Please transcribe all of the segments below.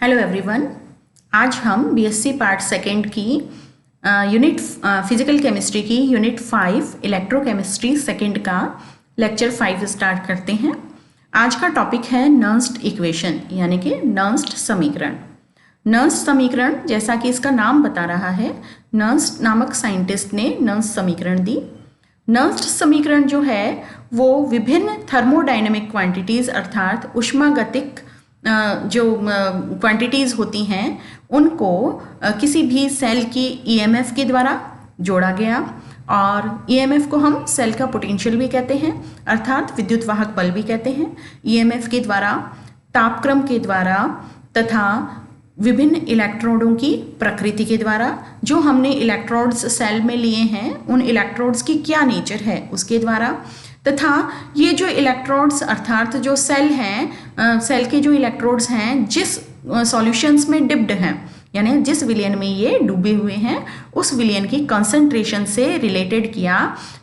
Hello everyone. आज हम BSc part second की यूनिट फिजिकल केमिस्ट्री की यूनिट 5 इलेक्ट्रोकेमिस्ट्री सेकेंड का लेक्चर 5 स्टार्ट करते हैं। आज का टॉपिक है नर्न्स्ट इक्वेशन यानी कि नर्न्स्ट समीकरण। नर्न्स्ट समीकरण जैसा कि इसका नाम बता रहा है, नर्न्स्ट नामक साइंटिस्ट ने नर्न्स्ट समीकरण दी। नर्न्स्ट समीकरण जो है वो विभिन्न थर्मोडायनेमिक क्वांटिटीज़ अर्थात उष्मागतिक जो क्वांटिटीज़ होती हैं उनको किसी भी सेल की ईएमएफ के द्वारा जोड़ा गया, और ईएमएफ को हम सेल का पोटेंशियल भी कहते हैं अर्थात विद्युत वाहक बल भी कहते हैं। ईएमएफ के द्वारा, तापक्रम के द्वारा तथा विभिन्न इलेक्ट्रोडों की प्रकृति के द्वारा, जो हमने इलेक्ट्रोड्स सेल में लिए हैं उन इलेक्ट्रोड्स की क्या नेचर है उसके द्वारा, तथा ये जो इलेक्ट्रोड्स अर्थात जो सेल हैं, सेल के जो इलेक्ट्रोड्स हैं जिस सॉल्यूशंस में डिप्ड हैं यानी जिस विलयन में ये डूबे हुए हैं उस विलयन की कंसंट्रेशन से रिलेटेड किया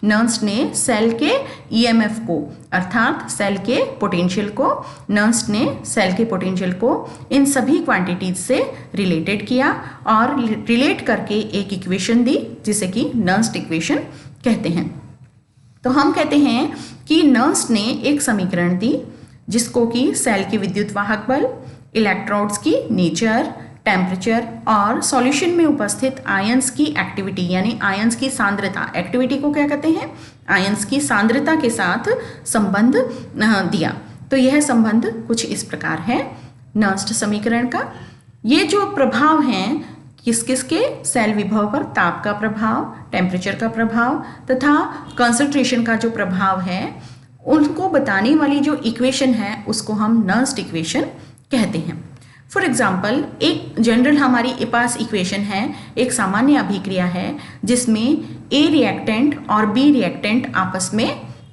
नर्न्स्ट ने सेल के ईएमएफ को अर्थात सेल के पोटेंशियल को। नर्न्स्ट ने सेल के पोटेंशियल को इन सभी क्वांटिटीज से रिलेटेड किया और रिलेट करके एक इक्वेशन दी जिसे कि नर्न्स्ट इक्वेशन कहते हैं। तो हम कहते हैं कि नर्न्स्ट ने एक समीकरण दी जिसको कि सेल की विद्युत वाहक बल, इलेक्ट्रोड्स की नेचर, टेम्परेचर और सॉल्यूशन में उपस्थित आयंस की एक्टिविटी यानी आयंस की सांद्रता, एक्टिविटी को क्या कहते हैं, आयंस की सांद्रता के साथ संबंध दिया। तो यह संबंध कुछ इस प्रकार है नर्न्स्ट समीकरण का। ये जो प्रभाव हैं किस किस के, सेल विभव पर ताप का प्रभाव, टेम्परेचर का प्रभाव तथा कंसंट्रेशन का जो प्रभाव है, उनको बताने वाली जो इक्वेशन है उसको हम नर्न्स्ट इक्वेशन कहते हैं। फॉर एग्जाम्पल एक जनरल हमारे पास इक्वेशन है, एक सामान्य अभिक्रिया है जिसमें ए रिएक्टेंट और बी रिएक्टेंट आपस में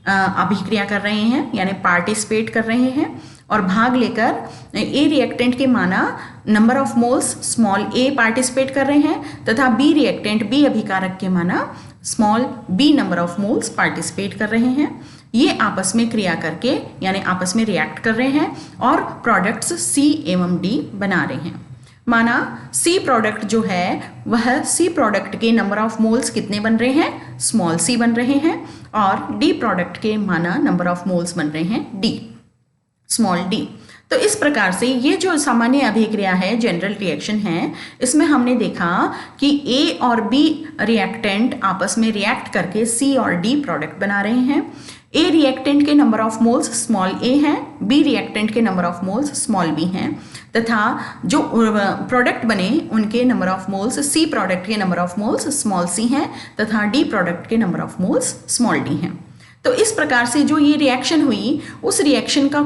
अभिक्रिया कर रहे हैं यानी पार्टिसिपेट कर रहे हैं, और भाग लेकर ए रिएक्टेंट के माना number of moles small A participate कर रहे हैं तथा बी रिएक्टेंट बी अभिकारक के माना small B number of moles participate कर रहे हैं। ये आपस में क्रिया करके यानी आपस में रिएक्ट कर रहे हैं और प्रोडक्ट्स सी एवं डी बना रहे हैं। माना सी प्रोडक्ट जो है वह सी प्रोडक्ट के नंबर ऑफ मोल्स कितने बन रहे हैं, स्मॉल सी बन रहे हैं, और डी प्रोडक्ट के माना नंबर ऑफ मोल्स बन रहे हैं डी, स्मॉल डी। तो इस प्रकार से ये जो सामान्य अभिक्रिया है, जनरल रिएक्शन है, इसमें हमने देखा कि ए और बी रिएक्टेंट आपस में रिएक्ट करके सी और डी प्रोडक्ट बना रहे हैं। ए रिएक्टेंट के number of moles small A हैं, बी रिएक्टेंट के number of moles small B हैं, तथा जो प्रोडक्ट बने उनके number of moles C product के number of moles small C हैं तथा डी प्रोडक्ट के number of moles small D हैं। तो इस प्रकार से जो ये रिएक्शन हुई उस रिएक्शन का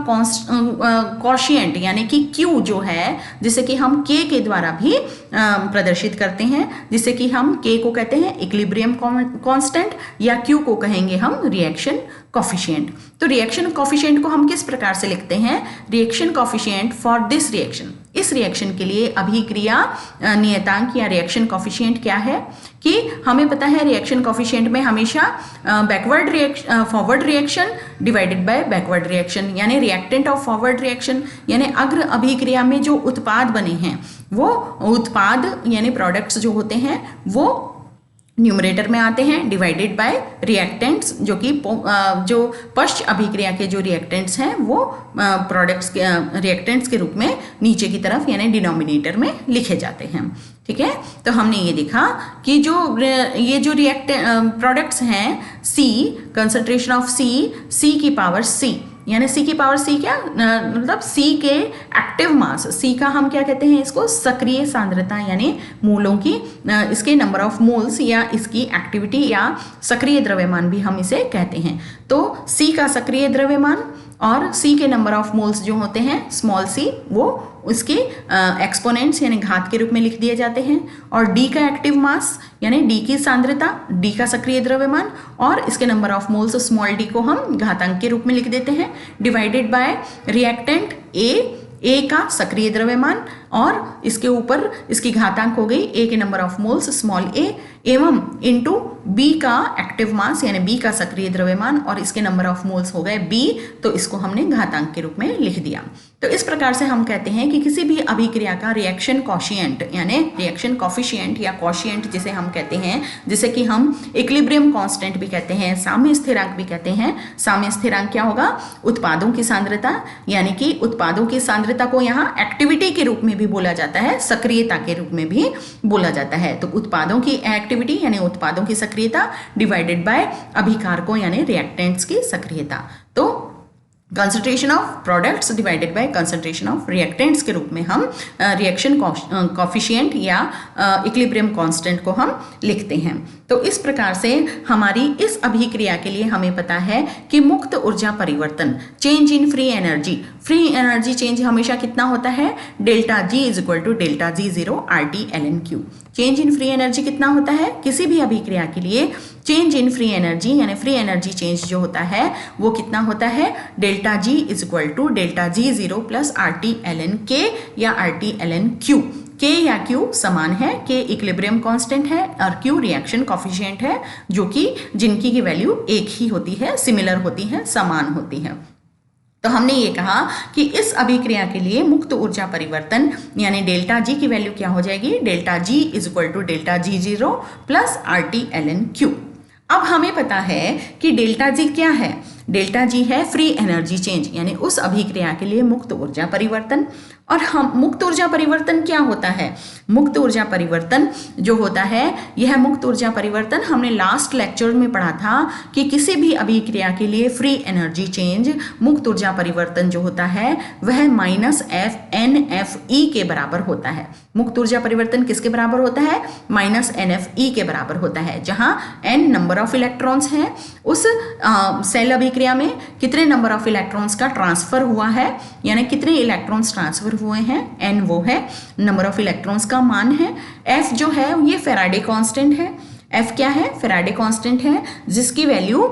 कॉशिएंट यानी कि Q जो है, जिसे कि हम K के द्वारा भी प्रदर्शित करते हैं, जिसे कि हम K को कहते हैं इक्विलिब्रियम कांस्टेंट या Q को कहेंगे हम रिएक्शन कॉफिशिएंट। तो रिएक्शन कॉफिशिएंट को हम किस प्रकार से लिखते हैं, reaction coefficient for this reaction, इस रिएक्शन के लिए अभिक्रिया नियतांक या रिएक्शन कॉफिशिएंट क्या है कि हमें पता है रिएक्शन कॉफिशिएंट में हमेशा forward reaction divided by backward reaction यानी रिएक्टेंट ऑफ फॉरवर्ड रिएक्शन यानी अग्र अभिक्रिया में जो उत्पाद बने हैं वो उत्पाद यानी प्रोडक्ट्स जो होते हैं वो न्यूमरेटर में आते हैं, डिवाइडेड बाय रिएक्टेंट्स जो कि जो पश्च अभिक्रिया के जो रिएक्टेंट्स हैं वो प्रोडक्ट्स के रिएक्टेंट्स के रूप में नीचे की तरफ यानी डिनोमिनेटर में लिखे जाते हैं। ठीक है, तो हमने ये देखा कि जो ये जो प्रोडक्ट्स हैं सी, कंसंट्रेशन ऑफ सी की पावर सी यानी सी की पावर सी क्या मतलब सी के एक्टिव मास, सी का हम क्या कहते हैं, इसको सक्रिय सांद्रता यानी मूलों की इसके नंबर ऑफ मोल्स या इसकी एक्टिविटी या सक्रिय द्रव्यमान भी हम इसे कहते हैं। तो सी का सक्रिय द्रव्यमान और सी के नंबर ऑफ मोल्स जो होते हैं स्मॉल सी वो उसके एक्सपोनेंट्स यानी घात के रूप में लिख दिए जाते हैं, और डी का एक्टिव मास यानी डी की सांद्रता, डी का सक्रिय द्रव्यमान और इसके number of moles small D को हम घातांक के रूप में लिख देते हैं, डिवाइडेड बाय रिएक्टेंट ए का सक्रिय द्रव्यमान और इसके ऊपर इसकी घातांक हो गई A के number of moles small a एवं इनटू B का एक्टिव मास यानी B का सक्रिय द्रव्यमान और इसके नंबर ऑफ मोल्स हो गए B, तो इसको हमने घातांक के रूप में लिख दिया। तो इस प्रकार से हम कहते हैं कि किसी भी अभिक्रिया का रिएक्शन कॉशिएंट यानी रिएक्शन कॉफिशिएंट या कॉशिएंट जिसे हम कहते हैं, जिसे कि हम इक्विलिब्रियम कांस्टेंट भी कहते हैं, साम्य स्थिरांक भी कहते हैं। साम्य स्थिरांक क्या होगा? उत्पादों की सांद्रता, यानी कि उत्पादों की सांद्रता को यहाँ एक्टिविटी के रूप में भी बोला जाता है, सक्रियता के रूप में भी बोला जाता है। तो उत्पादों की एक्टिविटी यानी उत्पादों की सक्रियता डिवाइडेड बाय अभिकारकों यानी रिएक्टेंट्स की सक्रियता। तो concentration of products divided by concentration of reactants के रूप में हम रिएक्शन कॉफिशिएंट या इक्विलिब्रियम कांस्टेंट को हम लिखते हैं। तो इस प्रकार से हमारी इस अभिक्रिया के लिए हमें पता है कि मुक्त ऊर्जा परिवर्तन change in free energy change हमेशा कितना होता है? Delta G is equal to delta G zero RT ln Q। Change in free energy कितना होता है? किसी भी अभिक्रिया के लिए चेंज इन फ्री एनर्जी यानी फ्री एनर्जी चेंज जो होता है वो कितना होता है? Delta G is equal to delta G zero plus RT ln K या RT ln Q। K या Q समान है, K इक्विलिब्रियम कांस्टेंट है और Q रिएक्शन कॉफिशिएंट है, जो कि जिनकी की वैल्यू एक ही होती है, सिमिलर होती है, समान होती है। तो हमने ये कहा कि इस अभिक्रिया के लिए मुक्त ऊर्जा परिवर्तन यानी डेल्टा जी की वैल्यू क्या हो जाएगी? Delta G is equal to delta G zero plus RT ln Q। अब हमें पता है कि डेल्टा जी क्या है? डेल्टा जी है फ्री एनर्जी चेंज यानी उस अभिक्रिया के लिए मुक्त ऊर्जा परिवर्तन। और हम मुक्त ऊर्जा परिवर्तन क्या होता है? मुक्त ऊर्जा परिवर्तन जो होता है, यह मुक्त ऊर्जा परिवर्तन हमने लास्ट लेक्चर में पढ़ा था कि किसी भी अभिक्रिया के लिए फ्री एनर्जी चेंज मुक्त ऊर्जा परिवर्तन जो होता है वह -NFE के बराबर होता है। मुक्त ऊर्जा परिवर्तन किसके बराबर होता है? -NFE के बराबर होता है, जहां N नंबर ऑफ इलेक्ट्रॉन्स हैं। उस सेल अभिक्रिया में कितने नंबर ऑफ इलेक्ट्रॉन्स का ट्रांसफर हुआ है यानी कितने इलेक्ट्रॉन्स ट्रांसफर हुए हैं, N वो है नंबर ऑफ इलेक्ट्रॉन्स का मान है। F जो है ये फेराडे कांस्टेंट है। F क्या है? फेराडे कांस्टेंट है, जिसकी वैल्यू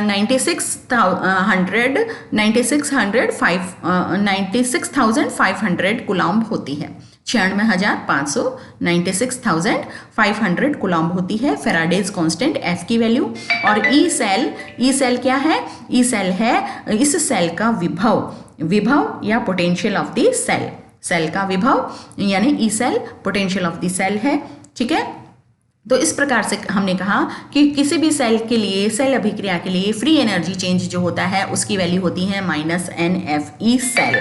96,500 कूलम्ब होती है। 96,500 कूलम्ब होती है फेराडेज कांस्टेंट F की वैल्यू। और ई सेल क्या है? ई सेल है इस सेल का विभव या पोटेंशियल ऑफ द सेल का विभव यानी E cell potential of the cell है। ठीक है, तो इस प्रकार से हमने कहा कि किसी भी सेल के लिए, सेल अभिक्रिया के लिए फ्री एनर्जी चेंज जो होता है उसकी वैल्यू होती है -NFE सेल।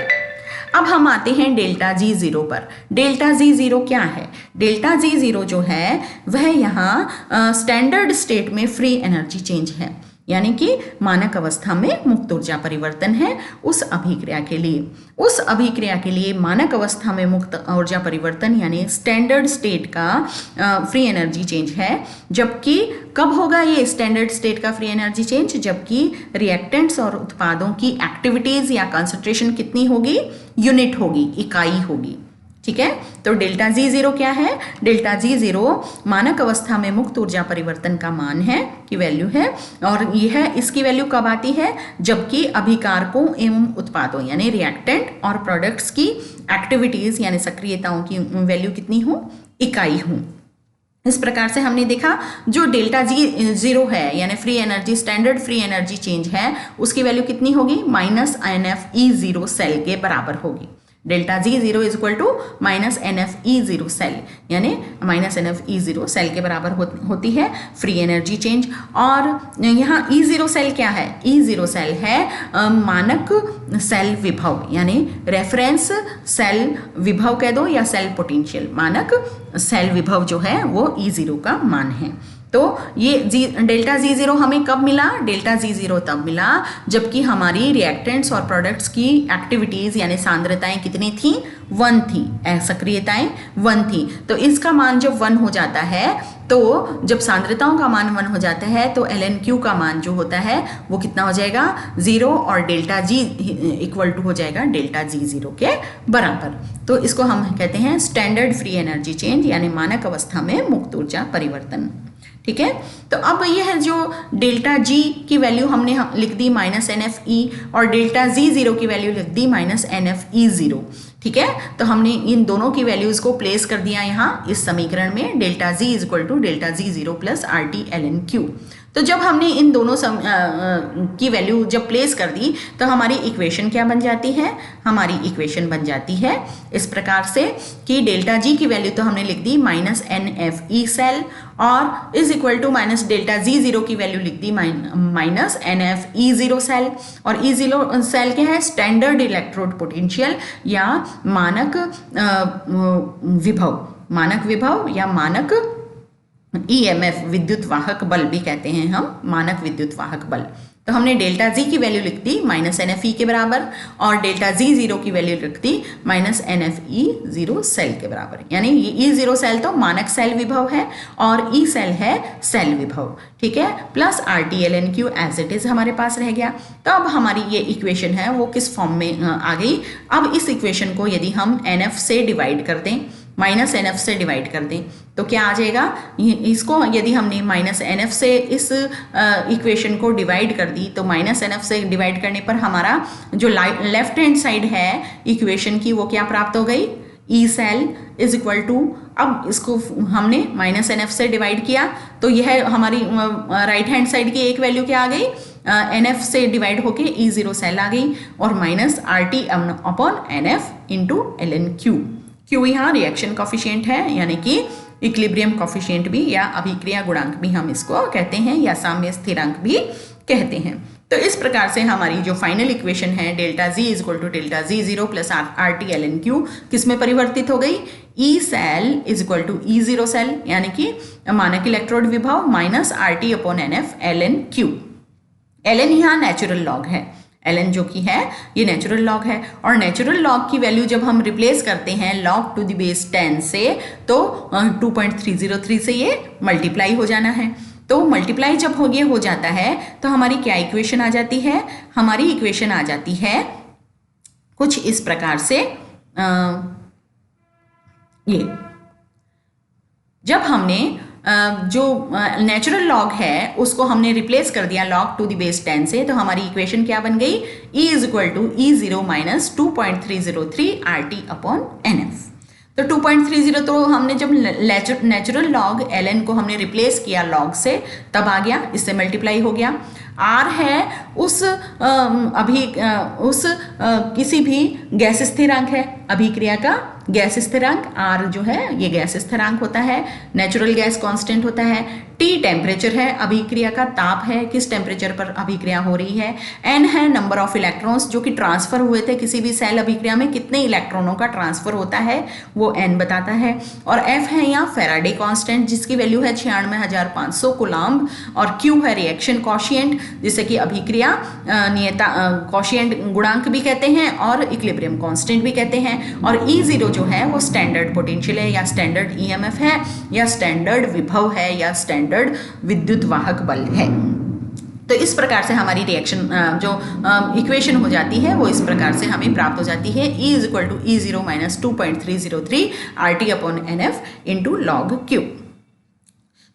अब हम आते हैं डेल्टा जी जीरो पर। डेल्टा जी जीरो क्या है? डेल्टा जी जीरो जो है वह यहाँ स्टैंडर्ड स्टेट में फ्री एनर्जी चेंज है, यानी कि मानक अवस्था में मुक्त ऊर्जा परिवर्तन है उस अभिक्रिया के लिए। उस अभिक्रिया के लिए मानक अवस्था में मुक्त ऊर्जा परिवर्तन यानी स्टैंडर्ड स्टेट का फ्री एनर्जी चेंज है। जबकि कब होगा ये स्टैंडर्ड स्टेट का फ्री एनर्जी चेंज? जबकि रिएक्टेंट्स और उत्पादों की एक्टिविटीज या कंसंट्रेशन कितनी होगी? यूनिट होगी, इकाई होगी। ठीक है, तो डेल्टा जी जीरो क्या है? डेल्टा जी जीरो मानक अवस्था में मुक्त ऊर्जा परिवर्तन का मान है, की वैल्यू है। और यह इसकी वैल्यू कब आती है? जबकि अभिकारकों एवं उत्पादों यानी रिएक्टेंट और प्रोडक्ट्स की एक्टिविटीज यानी सक्रियताओं की वैल्यू कितनी हो? इकाई हो। इस प्रकार से हमने देखा जो डेल्टा जी जीरो है यानी free energy, standard free energy change है, उसकी वैल्यू कितनी होगी? -NFE0 सेल के बराबर होगी। Delta G zero is equal to -NFE0 cell यानी -NFE0 सेल के बराबर होती है फ्री एनर्जी चेंज। और यहाँ E0 सेल क्या है? E0 सेल है मानक सेल विभव यानी रेफरेंस सेल विभव कह दो या सेल पोटेंशियल। मानक सेल विभव जो है वो E0 का मान है। तो ये डेल्टा जी जीरो हमें कब मिला? डेल्टा जी जीरो तब मिला जबकि हमारी रिएक्टेंट्स और प्रोडक्ट्स की एक्टिविटीज यानी सांद्रताएं कितनी थी? 1 थी, सक्रियताएं 1 थी। तो इसका मान जब 1 हो जाता है, तो जब सांद्रताओं का मान 1 हो जाता है तो ln Q का मान जो होता है वो कितना हो जाएगा? 0 और डेल्टा जी इक्वल टू हो जाएगा डेल्टा जी जीरो के बराबर। तो इसको हम कहते हैं स्टैंडर्ड फ्री एनर्जी चेंज यानी मानक अवस्था में मुक्त ऊर्जा परिवर्तन। ठीक है, तो अब यह जो डेल्टा जी की वैल्यू हमने लिख दी -NFE और डेल्टा जी जीरो की वैल्यू लिख दी -NFE0। ठीक है, तो हमने इन दोनों की वैल्यूज को प्लेस कर दिया यहाँ इस समीकरण में, delta G is equal to delta G zero plus R T L N Q. तो जब हमने इन दोनों की वैल्यू जब प्लेस कर दी तो हमारी इक्वेशन क्या बन जाती है, हमारी इक्वेशन बन जाती है इस प्रकार से कि डेल्टा जी की वैल्यू तो हमने लिख दी minus N F E cell और is equal to minus delta G zero की वैल्यू लिख दी minus N F E zero cell. और ई जीरो सेल क्या है, स्टैंडर्ड इलेक्ट्रोड पोटेंशियल या मानक विभव, मानक विभव या मानक EMF विद्युत वाहक बल भी कहते हैं हम, मानक विद्युत वाहक बल। तो हमने डेल्टा जी की वैल्यू लिख दी माइनस एन एफ ई के बराबर और डेल्टा जी जीरो की वैल्यू लिख दी minus N F E zero cell के बराबर, यानी ये ई जीरो सेल तो मानक सेल विभव है और ई सेल है सेल विभव, ठीक है, plus R T L N Q as it is हमारे पास रह गया। तो अब हमारी ये इक्वेशन है वो किस फॉर्म में आ गई। अब इस इक्वेशन को यदि हम एन एफ से डिवाइड कर दें, माइनस एन एफ से डिवाइड कर दें तो क्या आ जाएगा, इसको यदि हमने माइनस एन एफ से इस इक्वेशन को डिवाइड कर दी तो माइनस एन एफ से डिवाइड करने पर हमारा जो लेफ्ट हैंड साइड है इक्वेशन की वो क्या प्राप्त हो गई, E cell is equal to, अब इसको हमने माइनस एन एफ से डिवाइड किया तो यह हमारी राइट हैंड साइड की एक वैल्यू क्या आ गई, एन एफ से डिवाइड होके ई जीरो सेल आ गई और minus R T upon N F into L N Q. Q यहाँ रिएक्शन कॉफिशिएंट है यानी कि इक्विलिब्रियम कॉफिशिएंट भी या अभिक्रिया गुणांक भी हम इसको कहते हैं या साम्य स्थिरांक भी कहते हैं। तो इस प्रकार से हमारी जो फाइनल इक्वेशन है delta G is equal to delta G zero plus R T L N Q किस में परिवर्तित हो गई, E cell is equal to E zero cell यानी कि मानक इलेक्ट्रोड विभव minus R T upon N F L N Q. L N यहाँ नेचुरल लॉग है, ln जो कि है ये नेचुरल लॉग है और नेचुरल लॉग की वैल्यू जब हम रिप्लेस करते हैं log टू द बेस 10 से तो 2.303 से ये मल्टीप्लाई हो जाना है। तो मल्टीप्लाई जब हो जाता है तो हमारी क्या इक्वेशन आ जाती है, हमारी इक्वेशन आ जाती है कुछ इस प्रकार से, ये जब हमने जो नेचुरल लॉग है उसको हमने रिप्लेस कर दिया log टू द बेस 10 से तो हमारी इक्वेशन क्या बन गई, E is equal to E zero minus 2.303 R T upon N F. तो 2.30 तो हमने जब नेचुरल लॉग एल एन को हमने रिप्लेस किया लॉग से तब आ गया, इससे मल्टीप्लाई हो गया। आर है किसी भी गैस स्थिरांक है, अभिक्रिया का गैस स्थिरांक, आर जो है ये गैस स्थिरांक होता है, नेचुरल गैस कांस्टेंट होता है। टी टेम्परेचर है, अभिक्रिया का ताप है, किस टेम्परेचर पर अभिक्रिया हो रही है। एन है नंबर ऑफ इलेक्ट्रॉन्स जो कि ट्रांसफर हुए थे, किसी भी सेल अभिक्रिया में कितने इलेक्ट्रॉनों का ट्रांसफर होता है वो एन बताता है। और एफ है यहाँ फेराडे कांस्टेंट जिसकी वैल्यू है 96,500 कूलम्ब। और क्यू है रिएक्शन कॉशिएंट जिसे कि अभिक्रिया नियता कॉशिएंट गुणांक भी कहते हैं और इक्विलिब्रियम कांस्टेंट भी कहते हैं। और ई जीरो जो है वो स्टैंडर्ड पोटेंशियल है या स्टैंडर्ड ईएमएफ है या स्टैंडर्ड विभव है या स्टैंडर्ड विद्युत वाहक बल है। तो इस प्रकार से हमारी रिएक्शन जो इक्वेशन हो जाती है वो इस प्रकार से हमें प्राप्त हो जाती है, E is equal to E zero minus 2.303 R T upon N F into log Q.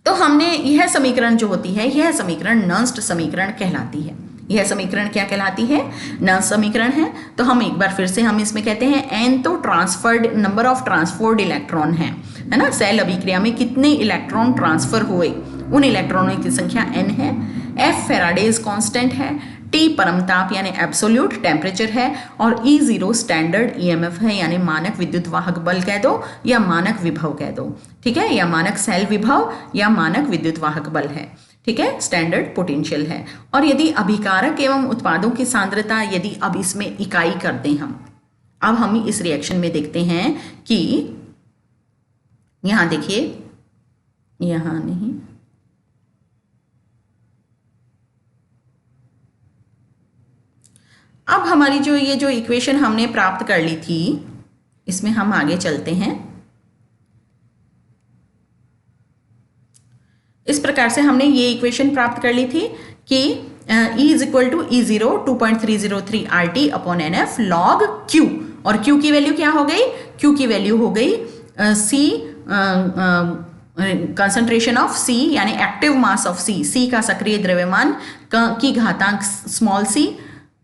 तो हमने यह समीकरण जो होती है यह समीकरण नर्स्ट समीकरण कहलाती है। यह समीकरण क्या कहलाती है, नर्स्ट समीकरण है। तो हम एक बार फिर से हम इसमें कहते हैं एन तो transferred number of transferred electron है ना, सेल अभिक्रिया में कितने इलेक्ट्रॉन ट्रांसफर हुए उन इलेक्ट्रॉनों की संख्या एन है। एफ फेराडेज कांस्टेंट है, टी परमताप यानी एब्सोल्यूट टेम्परेचर है और ई जीरो स्टैंडर्ड ईएमएफ है यानी मानक विद्युत वाहक बल कह दो या मानक विभव कह दो, ठीक है, या मानक सेल विभव या मानक विद्युत वाहक बल है, ठीक है, स्टैंडर्ड पोटेंशियल है। और यदि अभिकारक एवं उत्पादों की सांद्रता यदि अब इसमें इकाई कर दें हम, अब हम इस रिएक्शन में देखते हैं कि यहां देखिए, यहां नहीं, अब हमारी जो ये जो इक्वेशन हमने प्राप्त कर ली थी इसमें हम आगे चलते हैं। इस प्रकार से हमने ये इक्वेशन प्राप्त कर ली थी कि E is equal to E zero 2.303 R T upon N F log Q. और क्यू की वैल्यू क्या हो गई, क्यू की वैल्यू हो गई सी कंसंट्रेशन ऑफ सी यानी एक्टिव मास ऑफ सी, सी का सक्रिय द्रव्यमान की घातांक स्मॉल सी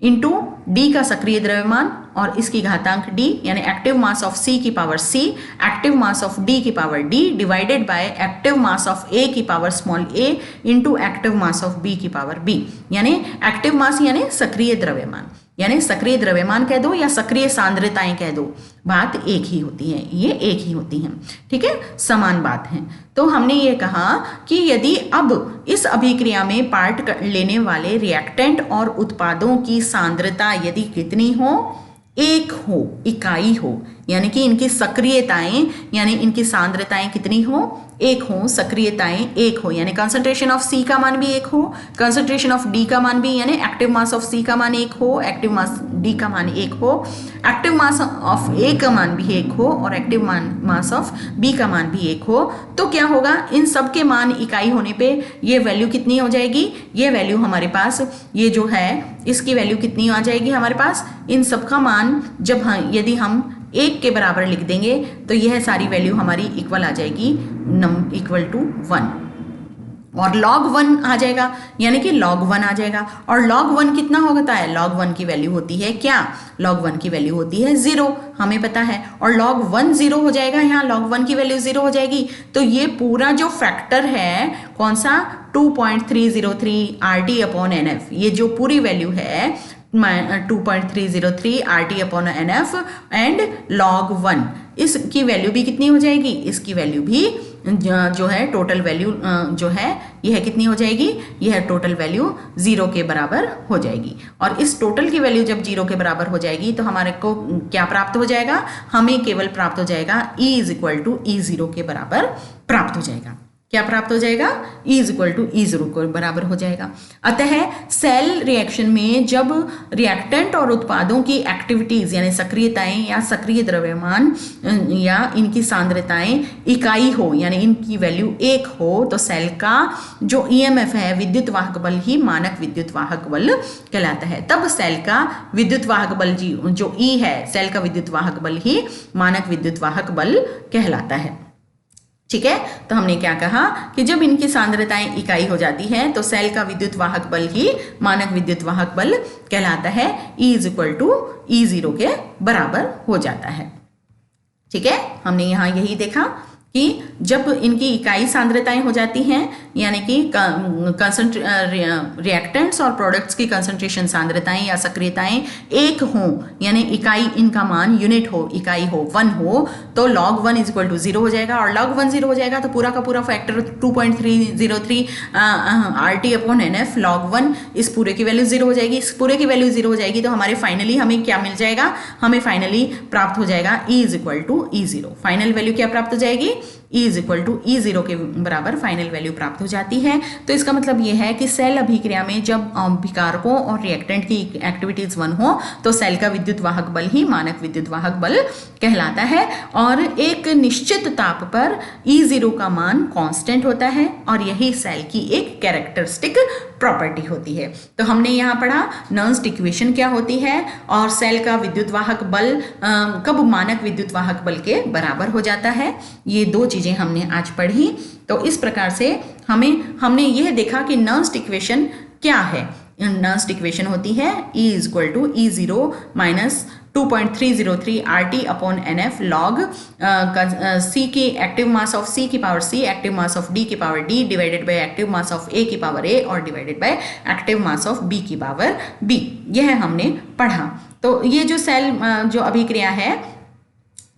इंटू डी का सक्रिय द्रव्यमान और इसकी घातांक d, यानी एक्टिव मास ऑफ C की power C, active mass of D की power D divided by active mass of A की power small a into active mass of B की पावर B। यानी एक्टिव मास यानी सक्रिय द्रव्यमान, यानी सक्रिय द्रव्यमान कह दो या सक्रिय सांद्रताएं कह दो, बात एक ही होती है, ये एक ही होती हैं, ठीक है, समान बात है। तो हमने ये कहा कि यदि अब इस अभिक्रिया में पार्ट लेने वाले रिएक्टेंट और उत्पादों की सांद्रता यदि कितनी हो, एक हो, इकाई हो, यानी कि इनकी सक्रियताएं यानी इनकी सांद्रताएं कितनी हो, एक हो, सक्रियताएं एक हो, यानी कंसंट्रेशन ऑफ C का मान भी एक हो, कंसंट्रेशन ऑफ D का मान भी, यानी एक्टिव मास ऑफ C का मान एक हो, एक्टिव मास D का मान एक हो, एक्टिव मास ऑफ A का मान भी एक हो और एक्टिव मास ऑफ B का मान भी एक हो, तो क्या होगा, इन सब के मान इकाई होने पे ये वैल्यू कितनी हो जाएगी, ये वैल्यू हमारे पास, ये जो है इसकी वैल्यू कितनी आ जाएगी हमारे पास, इन सब का मान जब यदि हम एक के बराबर लिख देंगे तो यह सारी वैल्यू हमारी इक्वल आ जाएगी, इक्वल टू 1 और log 1 आ जाएगा, यानी कि log 1 आ जाएगा। और log 1 कितना होता है, log 1 की वैल्यू होती है क्या, log 1 की वैल्यू होती है 0, हमें पता है, और log 1 0 हो जाएगा, यहाँ log 1 की वैल्यू 0 हो जाएगी। तो ये पूरा जो फैक्टर है कौन सा, 2.303 RT अपॉन NF, ये जो पूरी वैल्यू है 2.303 RT upon NF and log 1, इसकी वैल्यू भी कितनी हो जाएगी, इसकी वैल्यू भी जो है टोटल वैल्यू जो है यह कितनी हो जाएगी, यह टोटल वैल्यू 0 के बराबर हो जाएगी। और इस टोटल की वैल्यू जब 0 के बराबर हो जाएगी तो हमारे को क्या प्राप्त हो जाएगा, हमें केवल प्राप्त हो जाएगा E is equal to E0 के बराबर प्राप्त हो जाएगा। क्या प्राप्त हो जाएगा, E is equal to E0 के बराबर हो जाएगा। अतः सेल रिएक्शन में जब रिएक्टेंट और उत्पादों की एक्टिविटीज यानी सक्रियताएं या सक्रिय द्रव्यमान या इनकी सांद्रताएं इकाई हो, यानी इनकी वैल्यू 1 हो, तो सेल का जो EMF है विद्युत वाहक बल ही मानक विद्युत वाहक बल कहलाता है। तब सेल का विद्युत वाहक बल जो E है, सेल का विद्युत वाहक बल ही मानक विद्युत वाहक बल कहलाता है, ठीक है। तो हमने क्या कहा कि जब इनकी सांद्रताएं इकाई हो जाती हैं तो सेल का विद्युत वाहक बल ही मानक विद्युत वाहक बल कहलाता है, E is equal to E0 के बराबर हो जाता है, ठीक है। हमने यहाँ यही देखा कि जब इनकी इकाई सांद्रताएं हो जाती हैं, यानी कि रिएक्टेंट्स और प्रोडक्ट्स की कंसंट्रेशन सांद्रताएं या सक्रियताएं एक हों, यानी इकाई इनका मान यूनिट हो, इकाई हो 1 हो, तो log 1 इज इक्वल टू 0 हो जाएगा। और log 1 0 हो जाएगा तो पूरा का पूरा factor 2.303 RT upon NF log 1, इस पूरे की वैल्यू 0 हो जाएगी। इस पूरे की वैल्यू 0 हो जाएगी तो हमारे फाइनली हमें क्या मिल जाएगा, हमें फाइनली प्राप्त हो जाएगा E is equal to E0। Final value क्या प्राप्त हो जाएगी, E is equal to E0 के बराबर फाइनल वैल्यू प्राप्त हो जाती है। तो इसका मतलब यह है कि सेल अभिक्रिया में जब अभिकारकों और रिएक्टेंट की एक्टिविटीज 1 हो तो सेल का विद्युत वाहक बल ही मानक विद्युत वाहक बल कहलाता है और एक निश्चित ताप पर E0 का मान कांस्टेंट होता है और यही सेल की एक कैरेक्टरिस्टिक प्रॉपर्टी होती है। तो हमने यहाँ पढ़ा नर्न्स्ट इक्वेशन क्या होती है और सेल का विद्युत वाहक बल कब मानक विद्युत वाहक बल के बराबर हो जाता है, ये दो चीजें हमने आज पढ़ी। तो इस प्रकार से हमने यह देखा कि नर्न्स्ट इक्वेशन क्या है। नर्न्स्ट इक्वेशन होती है E is equal to E0 minus 2.303 RT upon NF log C की एक्टिव मास ऑफ C की power C, active mass of D की power D divided by active mass of A की power A और divided by active mass of B की power B, यह हमने पढ़ा। तो ये जो सेल जो अभिक्रिया है,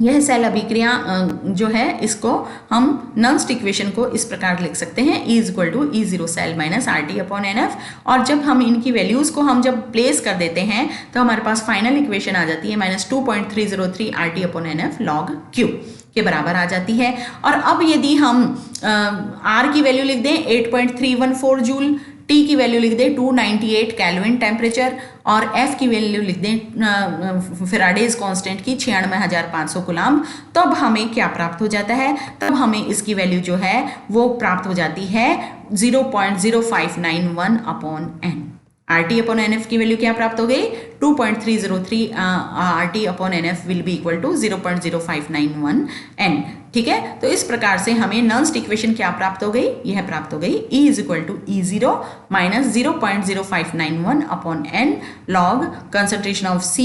यह सेल अभिक्रिया जो है इसको हम नर्न्स्ट इक्वेशन को इस प्रकार लिख सकते हैं E is equal to E0 cell minus RT upon NF। और जब हम इनकी वैल्यूज को हम जब प्लेस कर देते हैं तो हमारे पास फाइनल इक्वेशन आ जाती है minus 2.303 RT upon NF log Q के बराबर आ जाती है। और अब यदि हम R की वैल्यू लिख दें 8.314 जूल, T की वैल्यू लिख दें 298 केल्विन टेम्परेचर और F की वैल्यू लिख दें फैराडेज कांस्टेंट की 96,500 कूलम्ब, तब हमें क्या प्राप्त हो जाता है, तब हमें इसकी वैल्यू जो है वो प्राप्त हो जाती है 0.0591 upon N। RT upon NF की वैल्यू क्या प्राप्त हो गई 2.303 RT/NF will be equal to 0.0591 N। ठीक है, तो इस प्रकार से हमें नर्न्स्ट इक्वेशन क्या प्राप्त हो गई, यह प्राप्त हो गई E is equal to E0 minus 0.0591/N log concentration of C,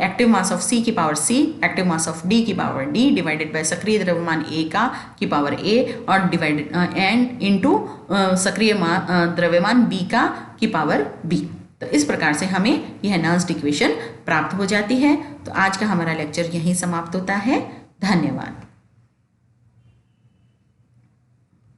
active mass of C की power C, active mass of D की पावर D डिवाइडेड बाय सक्रिय द्रव्यमान A की पावर A और डिवाइडेड एंड इनटू सक्रिय द्रव्यमान B की power B। तो इस प्रकार से हमें यह नर्न्स्ट इक्वेशन प्राप्त हो जाती है। तो आज का हमारा लेक्चर यहीं समाप्त होता है। धन्यवाद।